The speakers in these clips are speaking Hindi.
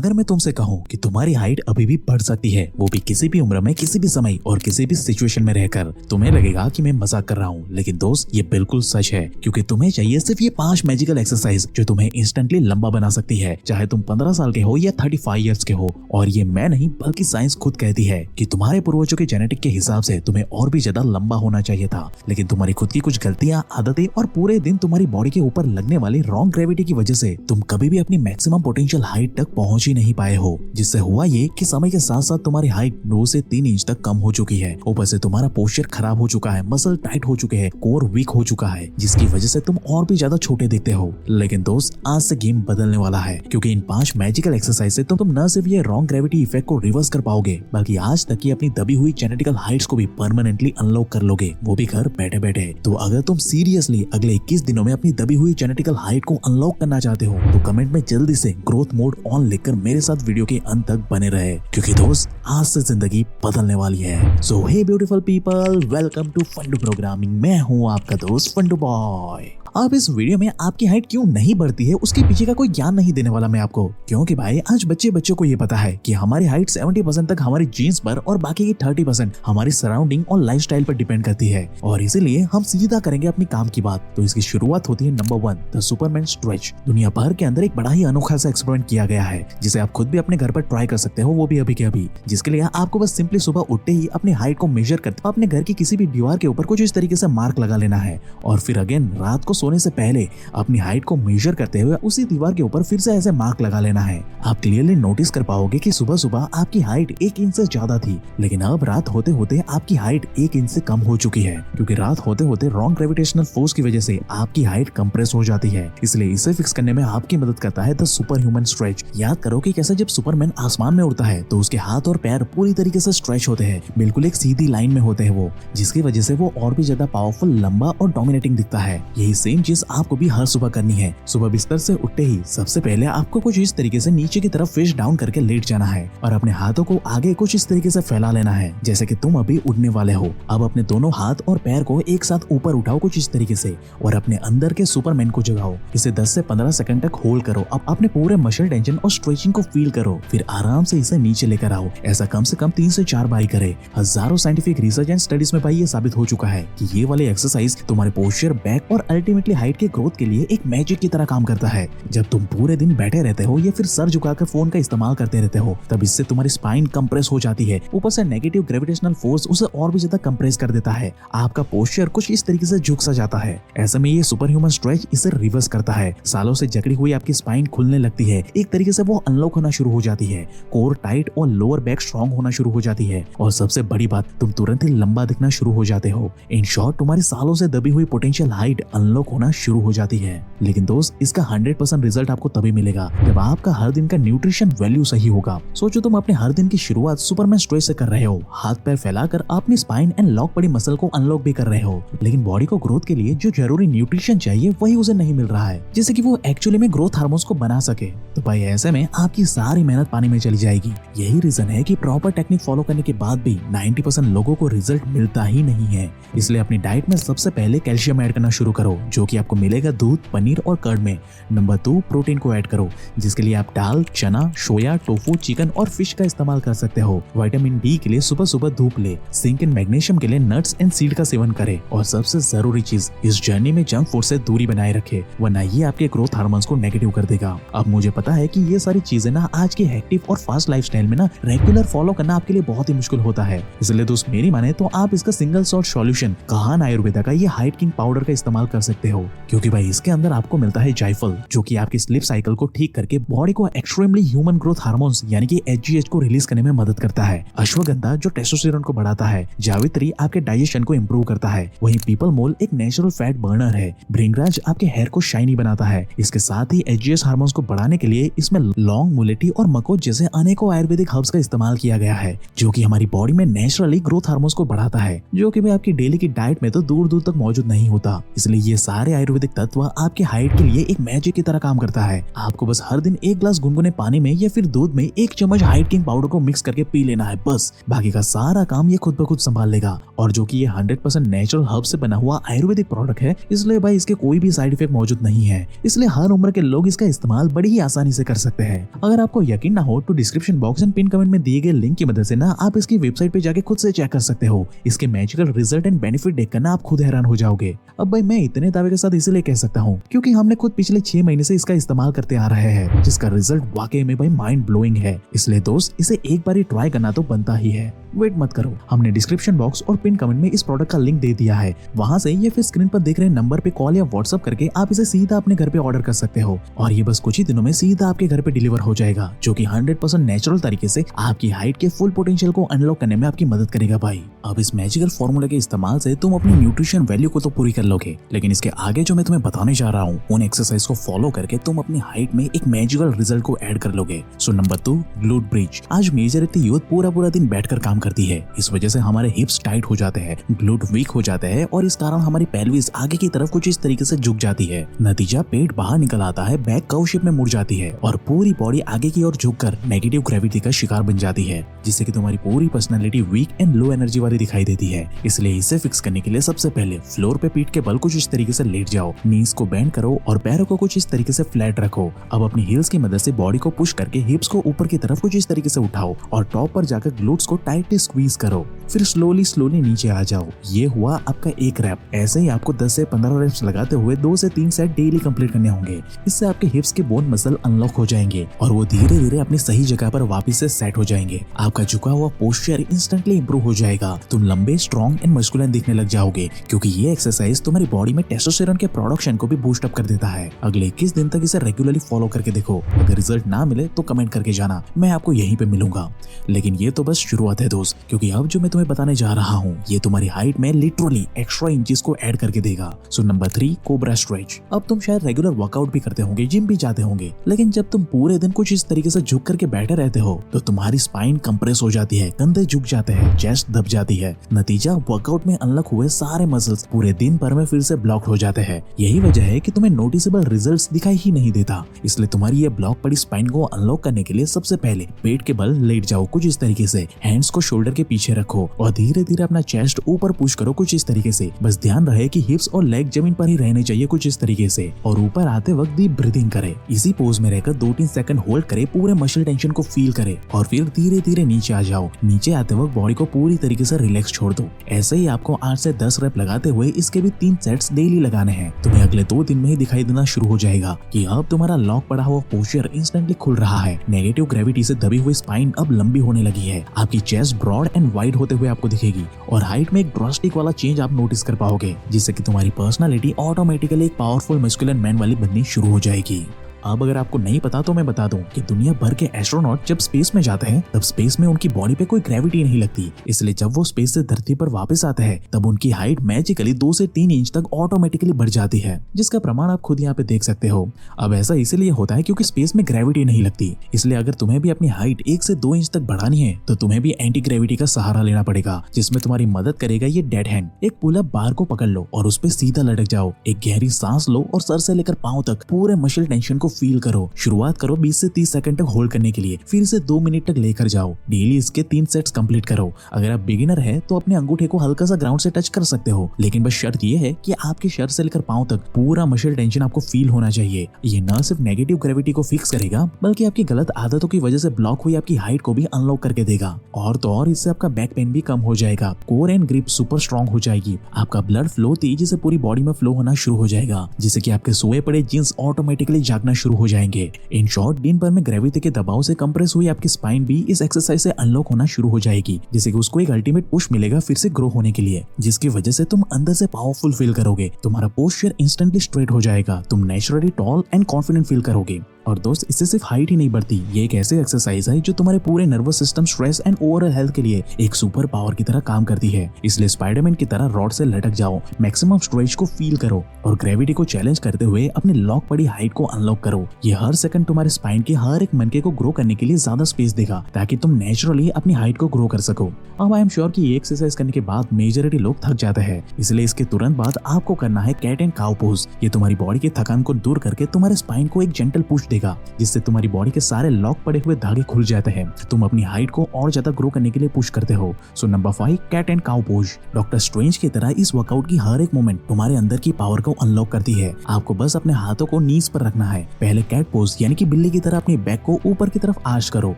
अगर मैं तुमसे कहूँ कि तुम्हारी हाइट अभी भी बढ़ सकती है, वो भी किसी भी उम्र में, किसी भी समय और किसी भी सिचुएशन में रहकर, तुम्हें लगेगा कि मैं मजाक कर रहा हूँ, लेकिन दोस्त ये बिल्कुल सच है। क्योंकि तुम्हें चाहिए सिर्फ ये 5 मैजिकल एक्सरसाइज जो तुम्हें इंस्टेंटली लंबा बना सकती है, चाहे तुम 15 साल के हो या 35 ईयर्स के हो। और ये मैं नहीं बल्कि साइंस खुद कहती है कि तुम्हारे पूर्वजों के जेनेटिक के हिसाब से तुम्हें और भी ज्यादा लंबा होना चाहिए था, लेकिन तुम्हारी खुद की कुछ गलतियां, आदतें और पूरे दिन तुम्हारी बॉडी के ऊपर लगने वाली रॉन्ग ग्रेविटी की वजह से तुम कभी भी अपनी मैक्सिमम पोटेंशियल हाइट तक पहुंच ही नहीं पाए हो। जिससे हुआ ये कि समय के साथ साथ तुम्हारी हाइट 2 से 3 इंच तक कम हो चुकी है। ऊपर से तुम्हारा पोस्चर खराब हो चुका है, मसल टाइट हो चुके हैं, कोर वीक हो चुका है, जिसकी वजह से तुम और भी ज्यादा छोटे दिखते हो। लेकिन दोस्त आज से गेम बदलने वाला है, क्योंकि इन 5 मैजिकल एक्सरसाइज से तुम न सिर्फ ये रॉन्ग ग्रेविटी इफेक्ट को रिवर्स कर पाओगे, बल्कि आज तक की अपनी दबी हुई जेनेटिकल हाइट्स को भी परमानेंटली अनलॉक कर लोगे, वो भी घर बैठे बैठे। तो अगर तुम सीरियसली अगले 21 दिनों में अपनी दबी हुई जेनेटिकल हाइट को अनलॉक करना चाहते हो, तो कमेंट में जल्दी से ग्रोथ मोड ऑन लिखकर मेरे साथ वीडियो के अंत तक बने रहे, क्योंकि दोस्त आज से जिंदगी बदलने वाली है। So hey beautiful people, welcome to Fundoo Programming. मैं हूँ आपका दोस्त फंडू बॉय। अब इस वीडियो में आपकी हाइट क्यों नहीं बढ़ती है उसके पीछे का कोई ज्ञान नहीं देने वाला मैं आपको, क्योंकि भाई आज बच्चों को ये पता है कि हमारी हाइट 70% तक हमारी जीन्स पर और बाकी की 30% हमारी सराउंडिंग और लाइफस्टाइल पर डिपेंड करती है। और इसीलिए हम सीधा करेंगे अपनी काम की बात। तो इसकी शुरुआत होती है नंबर 1, द सुपरमैन स्ट्रेच। दुनिया भर के अंदर एक बड़ा ही अनोखा सा एक्सपेरिमेंट किया गया है, जिसे आप खुद भी अपने घर पर ट्राई कर सकते हो, वो भी अभी के अभी। जिसके लिए आपको बस सिंपली सुबह उठते ही अपनी हाइट को मेजर करते अपने घर की किसी भी दीवार के ऊपर कुछ इस तरीके से मार्क लगा लेना है, और फिर अगेन रात को सोने से पहले अपनी हाइट को मेजर करते हुए उसी दीवार के ऊपर फिर से ऐसे मार्क लगा लेना है। आप क्लियरली नोटिस कर पाओगे कि सुबह सुबह आपकी हाइट 1 इंच से ज्यादा थी, लेकिन अब रात होते होते आपकी हाइट 1 इंच से कम हो चुकी है, क्योंकि रात होते होते रॉन्ग ग्रेविटेशनल फोर्स की वजह से आपकी हाइट कंप्रेस हो जाती है। इसलिए इसे फिक्स करने में आपकी मदद करता है द सुपर ह्यूमन स्ट्रेच। याद करो कि कैसे जब सुपरमैन आसमान में उड़ता है तो उसके हाथ और पैर पूरी तरीके से स्ट्रेच होते हैं, बिल्कुल एक सीधी लाइन में होते हैं वो, जिसकी वजह से वो और भी ज्यादा पावरफुल, लंबा और डोमिनेटिंग दिखता है। यही सेम चीज आपको भी हर सुबह करनी है। सुबह बिस्तर से उठते ही सबसे पहले आपको कुछ इस तरीके से नीचे की तरफ फेस डाउन करके लेट जाना है और अपने हाथों को आगे कुछ इस तरीके से फैला लेना है, जैसे कि तुम अभी उड़ने वाले हो। अब अपने दोनों हाथ और पैर को एक साथ ऊपर उठाओ कुछ इस तरीके से और अपने अंदर के सुपरमैन को जगाओ। इसे 10 से 15 सेकंड तक होल्ड करो। अब अपने पूरे मसल टेंशन और स्ट्रेचिंग को फील करो, फिर आराम से इसे नीचे लेकर आओ। ऐसा कम से कम 3 से 4 बार करे। हजारों साइंटिफिक रिसर्च एंड स्टडीज में भाई ये साबित हो चुका है कि ये वाली एक्सरसाइज तुम्हारे पोस्चर, बैक और अल्टीमेटली हाइट के ग्रोथ के लिए एक मैजिक की तरह काम करता है। जब तुम पूरे दिन बैठे रहते हो या फिर सर झुकाकर फोन का इस्तेमाल करते रहते हो, तब इससे तुम्हारी स्पाइन कंप्रेस हो जाती है। ऊपर से नेगेटिव ग्रेविटेशनल फोर्स उसे और भी ज्यादा कंप्रेस कर देता है। आपका पोस्चर कुछ इस तरीके से झुक सा जाता है। ऐसे में ये सुपर ह्यूमन स्ट्रेच इसे रिवर्स करता है। सालों से जकड़ी हुई आपकी स्पाइन खुलने लगती है, एक तरीके से वो अनलॉक होना शुरू हो जाती है। कोर टाइट और लोअर बैक स्ट्रॉन्ग होना शुरू हो जाती है, और सबसे बड़ी बात, तुम तुरंत ही लंबा दिखना शुरू हो जाते हो। इन शॉर्ट, तुम्हारी सालों से दबी हुई पोटेंशियल हाइट अनलॉक होना शुरू हो जाती है। लेकिन दोस्त, इसका 100% रिजल्ट आपको तभी मिलेगा जब आपका हर दिन का न्यूट्रिशन वैल्यू सही होगा। सोचो तुम अपने हर दिन की शुरुआत सुपरमैन स्ट्रेच से कर रहे हो, हाथ पैर फैलाकर अपनी स्पाइन एंड लॉक पड़ी मसल को अनलॉक भी कर रहे हो, लेकिन बॉडी को ग्रोथ के लिए जो जरूरी न्यूट्रिशन चाहिए वही उसे नहीं मिल रहा है, जिससे कि वो एक्चुअली में ग्रोथ हार्मोन्स को बना सके। तो भाई ऐसे में आपकी सारी मेहनत पानी में चली जाएगी। यही रीजन है कि प्रॉपर टेक्निक फॉलो करने के बाद भी 90% लोगों को रिजल्ट मिलता ही नहीं है। इसलिए अपनी डाइट में सबसे पहले कैल्शियम ऐड करना शुरू करो, जो कि आपको मिलेगा दूध, पनीर और कर्ड में। नंबर 2, प्रोटीन को ऐड करो, जिसके लिए आप दाल, चना, सोया, टोफू, चिकन और फिश का इस्तेमाल कर सकते हो। विटामिन डी के लिए सुबह सुबह धूप ले। जिंक एंड मैग्नीशियम के लिए नट्स एंड सीड का सेवन करें। और सबसे जरूरी चीज, इस जर्नी में जंक फूड से दूरी बनाए रखे, वरना ये आपके ग्रोथ हार्मोन्स को नेगेटिव कर देगा। अब मुझे पता है कि ये सारी चीजें ना आज की हेक्टिक और फास्ट लाइफस्टाइल में ना रेगुलर फॉलो करना आपके लिए बहुत ही मुश्किल होता है। इसलिए दोस्त मेरी माने तो आप इसका सिंगल सॉल्ट सॉल्यूशन काहान आयुर्वेदा का ये हाइट किंग पाउडर का इस्तेमाल कर सकते हो, क्योंकि भाई इसके अंदर आपको मिलता है जायफल, जो कि आपकी स्लीप साइकिल को ठीक करके बॉडी को एक्सट्रीमली ह्यूमन ग्रोथ हार्मोन्स यानी कि HGH को रिलीज करने में मदद करता है। अश्वगंधा जो टेस्टोस्टेरोन को बढ़ाता है। जावित्री आपके डाइजेशन को इंप्रूव करता है। वहीं पीपल मोल एक नेचुरल फैट बर्नर है। भृंगराज आपके हेयर को शाइनी बनाता है। इसके साथ ही HGH हार्मोन्स को बढ़ाने के लिए इसमें लौंग, मुलेठी और मकोज जैसे अनेकों आयुर्वेदिक हर्ब्स का इस्तेमाल किया गया है, जो कि हमारी बॉडी में नेचुरली ग्रोथ हार्मोन्स को बढ़ाता है, जो कि आपकी डेली की डाइट में तो दूर दूर तक मौजूद नहीं होता। इसलिए ये सारे आयुर्वेदिक तत्व आपके हाइट के लिए एक मैजिक की तरह काम करता है। आपको बस हर दिन एक ग्लास गुनगुने पानी में या फिर दूध में 1 चम्मच हाइट किंग पाउडर को मिक्स करके पी लेना है, बस बाकी का सारा काम ये खुद ब खुद संभाल लेगा। और जो कि ये 100% नेचुरल हर्ब से बना हुआ आयुर्वेदिक प्रोडक्ट है, इसलिए भाई इसके कोई भी साइड इफेक्ट मौजूद नहीं है, इसलिए हर उम्र के लोग इसका इस्तेमाल बड़ी ही आसानी से कर सकते हैं। अगर आपको यकीन ना हो तो description box and pin comment में दिए गए लिंक की मदद से ना आप इसकी वेबसाइट पे जाके खुद से चेक कर सकते हो। इसके मैजिकल रिजल्ट एंड बेनिफिट देखकर ना आप खुद हैरान हो जाओगे। अब भाई मैं इतने दावे के साथ इसलिए कह सकता हूँ क्योंकि हमने खुद पिछले 6 महीने से इसका इस्तेमाल करते आ रहे हैं, जिसका रिजल्ट वाकई में भाई माइंड ब्लोइंग है। इसलिए दोस्त इसे एक बार ही ट्राई करना तो बनता ही है। वेट मत करो, हमने डिस्क्रिप्शन बॉक्स और पिन कमेंट में इस प्रोडक्ट का लिंक दे दिया है, वहां से या फिर स्क्रीन पर देख रहे नंबर पे कॉल या व्हाट्सएप करके आप इसे सीधा अपने घर पे ऑर्डर कर सकते हो और ये बस कुछ ही दिनों में सीधा आपके घर पे डिलीवर हो जाएगा, जो कि 100% नेचुरल तरीके से आपकी हाइट के फुल पोटेंशियल को अनलॉक करने में आपकी मदद करेगा भाई। अब इस मैजिकल फॉर्मूला के इस्तेमाल से तुम अपनी न्यूट्रिशन वैल्यू को तो पूरी कर लोगे, लेकिन इसके आगे जो मैं तुम्हें बताने जा रहा हूँ उन एक्सरसाइज को फॉलो करके तुम अपनी हाइट में एक मैजिकल रिजल्ट को ऐड कर लोगे। So number 2, glute bridge. आज मेजॉरिटी यूथ पूरा दिन बैठकर काम करती है, इस वजह से हमारे हिप्स टाइट हो जाते हैं, ग्लूट वीक हो जाते हैं और इस कारण हमारी पेल्विस आगे की तरफ कुछ इस तरीके से झुक जाती है। नतीजा पेट बाहर निकल आता है, बैक कर्व शेप में मुड़ जाती है और पूरी बॉडी आगे की ओर झुककर नेगेटिव ग्रेविटी का शिकार बन जाती है, जिससे कि तुम्हारी पूरी personality weak and low energy वाली दिखाई देती है। इसलिए इसे फिक्स करने के लिए सबसे पहले फ्लोर पे पीठ के बल कुछ इस तरीके से लेट जाओ, नीज को बेंड करो और पैरों को कुछ इस तरीके से फ्लैट रखो। अब अपनी हील्स की मदद से बॉडी को पुश करके हिप्स को ऊपर की तरफ कुछ इस तरीके से उठाओ और टॉप पर जाकर ग्लूट्स को टाइटली स्क्वीज करो, फिर स्लोली नीचे आ जाओ। ये हुआ आपका एक रैप। ऐसे ही आपको 10 से 15 रेप्स लगाते हुए 2 से 3 सेट डेली कंप्लीट करने होंगे। इससे आपके हिप्स के बोन मसल अनलॉक हो जाएंगे और वो धीरे धीरे अपनी सही जगह पर वापस से सेट हो जाएंगे। आपका झुका हुआ पोस्चर इंस्टेंटली इंप्रूव हो जाएगा। तुम लंबे, स्ट्रॉन्ग एंड मस्कुलर दिखने लग जाओगे, क्योंकि ये एक्सरसाइज तुम्हारी बॉडी में टेस्टोस्टेरोन के प्रोडक्शन को भी बूस्ट अप कर देता है। अगले 21 दिन तक इसे रेगुलरली फॉलो करके देखो। अगर रिजल्ट ना मिले तो कमेंट करके जाना, मैं आपको यहीं पे मिलूंगा। लेकिन ये तो बस शुरुआत है दोस्त, क्योंकि अब जो मैं तुम्हें बताने जा रहा हूँ ये तुम्हारी हाइट में लिटरली एक्स्ट्रा इंचेस को ऐड करके देगा। So number 3, cobra stretch. अब तुम शायद रेगुलर वर्कआउट भी करते होंगे, जिम भी जाते होंगे, लेकिन जब तुम पूरे दिन कुछ इस तरीके से झुक करके बैठे रहते हो तो तुम्हारी स्पाइन कंप्रेस हो जाती है, कंधे झुक जाते हैं, चेस्ट दब जाती है। नतीजा वर्कआउट में अनलॉक हुए सारे मसल्स पूरे दिन भर में फिर से ब्लॉक हो जाते हैं। यही वजह है कि तुम्हें नोटिसेबल रिजल्ट्स दिखाई ही नहीं देता। इसलिए तुम्हारी ये ब्लॉक पड़ी स्पाइन को अनलॉक करने के लिए सबसे पहले पेट के बल लेट जाओ कुछ इस तरीके से, हैंड्स को शोल्डर के पीछे रखो और धीरे धीरे अपना चेस्ट ऊपर पुश करो कुछ इस तरीके से। बस ध्यान रहे कि हिप्स और लेग जमीन पर ही रहने चाहिए कुछ इस तरीके से, और ऊपर आते वक्त डीप ब्रीदिंग करे। इसी पोज में रहकर 2-3 सेकंड होल्ड करे, पूरे मसल टेंशन को फील करे और फिर धीरे धीरे नीचे आ जाओ। नीचे आते वक्त बॉडी को पूरी तरीके से रिलैक्स छोड़ दो। ऐसे ही आपको 8 से 10 रेप लगाते हुए इसके भी 3 सेट्स डेली लगाने हैं। तुम्हें अगले 2 दिन में ही दिखाई देना शुरू हो जाएगा कि अब तुम्हारा लॉक पड़ा हुआ पोस्चर इंस्टेंटली खुल रहा है। नेगेटिव ग्रेविटी से दबी हुई स्पाइन अब लंबी होने लगी है। आपकी चेस्ट ब्रॉड एंड वाइड होते हुए आपको दिखेगी और हाइट में एक ड्रास्टिक वाला चेंज आप नोटिस कर पाओगे, जिससे कि तुम्हारी पर्सनालिटी ऑटोमेटिकली एक पावरफुल मस्कुलर मैन वाली बननी शुरू हो जाएगी। अब अगर आपको नहीं पता तो मैं बता दूं कि दुनिया भर के एस्ट्रोनॉट जब स्पेस में जाते हैं तब स्पेस में उनकी बॉडी पे कोई ग्रेविटी नहीं लगती, इसलिए जब वो स्पेस से धरती पर वापस आते हैं तब उनकी हाइट मैजिकली 2 से 3 इंच तक ऑटोमेटिकली बढ़ जाती है, जिसका प्रमाण आप खुद यहाँ पे देख सकते हो। अब ऐसा इसीलिए होता है क्योंकि स्पेस में ग्रेविटी नहीं लगती, इसलिए अगर तुम्हें भी अपनी हाइट 1 से 2 इंच तक बढ़ानी है तो तुम्हें भी एंटी ग्रेविटी का सहारा लेना पड़ेगा, जिसमें तुम्हारी मदद करेगा ये डेड हैंड। एक पुल अप बार को पकड़ लो और उस पे सीधा लटक जाओ। एक गहरी सांस लो और सर से लेकर पांव तक पूरे मसल टेंशन को फील करो। शुरुआत करो 20 से 30 सेकंड तक होल्ड करने के लिए, फिर इसे 2 मिनट तक लेकर जाओ। डेली इसके 3 सेट्स कंप्लीट करो। अगर आप बिगिनर है तो अपने अंगूठे को हल्का सा ग्राउंड से टच कर सकते हो, लेकिन बस शर्त ये है कि आपके सर से लेकर पांव तक पूरा मसल टेंशन आपको फील होना चाहिए। ये न सिर्फ नेगेटिव ग्रेविटी को फिक्स करेगा बल्कि आपकी गलत आदतों की वजह से ब्लॉक हुई आपकी हाइट को भी अनलॉक करके देगा। और तो और इससे आपका बैक पेन भी कम हो जाएगा, core and grip super strong हो जाएगी, आपका ब्लड फ्लो तेजी से पूरी बॉडी में फ्लो होना शुरू हो जाएगा, जिससे कि आपके सोए पड़े जीन्स ऑटोमेटिकली जागना शुरू हो जाएंगे। इन शॉर्ट दिन भर में ग्रेविटी के दबाव से कंप्रेस हुई आपकी स्पाइन भी इस एक्सरसाइज से अनलॉक होना शुरू हो जाएगी, जिससे कि उसको एक अल्टीमेट पुश मिलेगा फिर से ग्रो होने के लिए, जिसकी वजह से तुम अंदर से पावरफुल फील करोगे। तुम्हारा पोस्चर इंस्टेंटली स्ट्रेट हो जाएगा, तुम naturally tall and confident feel करोगे। और दोस्त इससे सिर्फ हाइट ही नहीं बढ़ती, ये एक ऐसी एक्सरसाइज है जो तुम्हारे पूरे nervous system, stress and overall health के लिए एक सुपर पावर की तरह काम करती है। इसलिए स्पाइडरमैन की तरह रॉड से लटक जाओ, मैक्सिमम स्ट्रेच को फील करो और ग्रेविटी को चैलेंज करते हुए अपनी लॉक पड़ी हाइट को अनलॉक करो। ये हर सेकंड तुम्हारे स्पाइन के हर एक मनके को ग्रो करने के लिए ज्यादा स्पेस देगा ताकि तुम नेचुरली अपनी हाइट को ग्रो कर सको। अब आई एम श्योर कि ये एक्सरसाइज करने के बाद मेजॉरिटी लोग थक जाते हैं, इसलिए इसके तुरंत बाद आपको करना है कैट एंड काउ पोज। ये तुम्हारी बॉडी की थकान को दूर करके तुम्हारे स्पाइन को एक जेंटल पुश देगा, जिससे तुम्हारी बॉडी के सारे लॉक पड़े हुए धागे खुल जाते हैं। तुम अपनी हाइट को और ज्यादा ग्रो करने के लिए पुश करते हो। So number 5, cat and cow pose. Doctor strange की तरह इस वर्कआउट की हर एक मोमेंट तुम्हारे अंदर की पावर को अनलॉक करती है। आपको बस अपने हाथों को नीज पर रखना है। पहले कैट पोज यानी कि बिल्ली की तरह अपनी बैक को ऊपर की तरफ आर्च करो,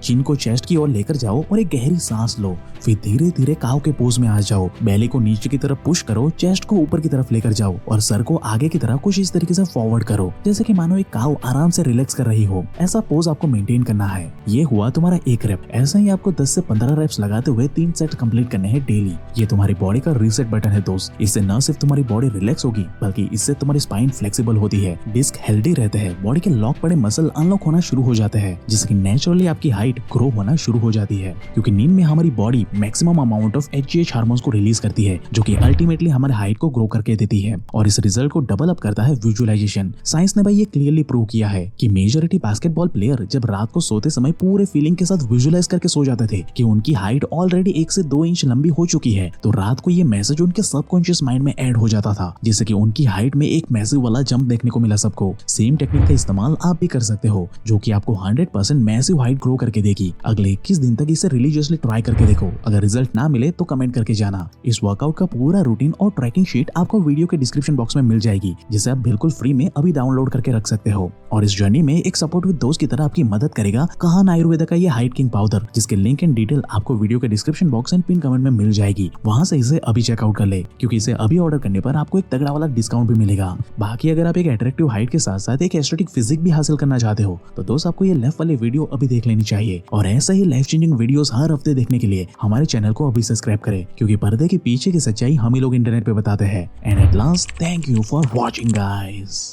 चिन को चेस्ट की ओर लेकर जाओ और एक गहरी सांस लो। फिर धीरे धीरे काउ के पोज में आ जाओ। बेली को नीचे की तरफ पुश करो, चेस्ट को ऊपर की तरफ लेकर जाओ और सर को आगे की तरफ कुछ इस तरीके से फॉरवर्ड करो जैसे कि मानो एक काउ आराम से रिलैक्स कर रही हो। ऐसा पोज आपको मेंटेन करना है। ये हुआ तुम्हारा 1 रेप। ऐसा ही आपको 10 से 15 रेप्स लगाते हुए 3 सेट कंप्लीट करने हैं डेली। ये तुम्हारी बॉडी का रीसेट बटन है दोस्त। इससे न सिर्फ तुम्हारी बॉडी रिलैक्स होगी बल्कि इससे तुम्हारी स्पाइन फ्लेक्सिबल होती है, डिस्क हेल्दी रहते हैं, बॉडी के लॉक पड़े मसल अनलॉक होना शुरू हो जाते हैं, जिससे नेचुरली आपकी हाइट ग्रो होना शुरू हो जाती है। क्योंकि नींद में हमारी body maximum amount of HGH hormones को रिलीज करती है, जो कि अल्टीमेटली हमारे हाइट को ग्रो करके देती है। और इस रिजल्ट को डबल अप करता है विजुअलाइजेशन। साइंस ने भाई ये क्लियरली प्रूव किया है कि मेजॉरिटी बास्केटबॉल प्लेयर जब रात को सोते समय पूरे फीलिंग के साथ विजुअलाइज करके सो जाते थे कि उनकी हाइट ऑलरेडी 1 से 2 इंच लंबी हो चुकी है, तो रात को ये मैसेज उनके सबकॉन्शियस माइंड में ऐड हो जाता था, जिससे कि उनकी हाइट में एक मैसिव वाला जंप देखने को मिला सबको। सेम टेक्निक का इस्तेमाल आप भी कर सकते हो, जो कि आपको 100% मैसिव हाइट ग्रो करके देगी। अगले 21 दिन तक इसे रिलीजियसली ट्राई करके देखो। अगर रिजल्ट ना मिले तो कमेंट करके जाना। इस वर्कआउट का पूरा रूटीन और ट्रैकिंग शीट आपको वीडियो के डिस्क्रिप्शन बॉक्स में मिल जाएगी, जिसे आप बिल्कुल फ्री में अभी डाउनलोड करके रख सकते हो। और इस जर्नी में एक सपोर्ट विद दोस्त की तरह आपकी मदद करेगा कहान आयुर्वेदा का ये हाइट किंग पाउडर, जिसके लिंक एंड डिटेल आपको वीडियो के description box and pin comment में मिल जाएगी। वहां से इसे अभी चेकआउट कर ले, क्योंकि इसे अभी ऑर्डर करने पर आपको एक तगड़ा वाला डिस्काउंट भी मिलेगा। बाकी अगर आप एक अट्रैक्टिव हाइट के साथ साथ एक एस्थेटिक फिजिक भी हासिल करना चाहते हो तो दोस्त आपको ये लेफ्ट वाले वीडियो अभी देख लेनी चाहिए। और ऐसा ही लाइफ चेंजिंग वीडियोस हर हफ्ते देखने के लिए हमारे चैनल को अभी सब्सक्राइब करें, क्योंकि पर्दे के पीछे की सच्चाई हम ही लोग इंटरनेट पे बताते हैं। And at last, thank you for watching guys.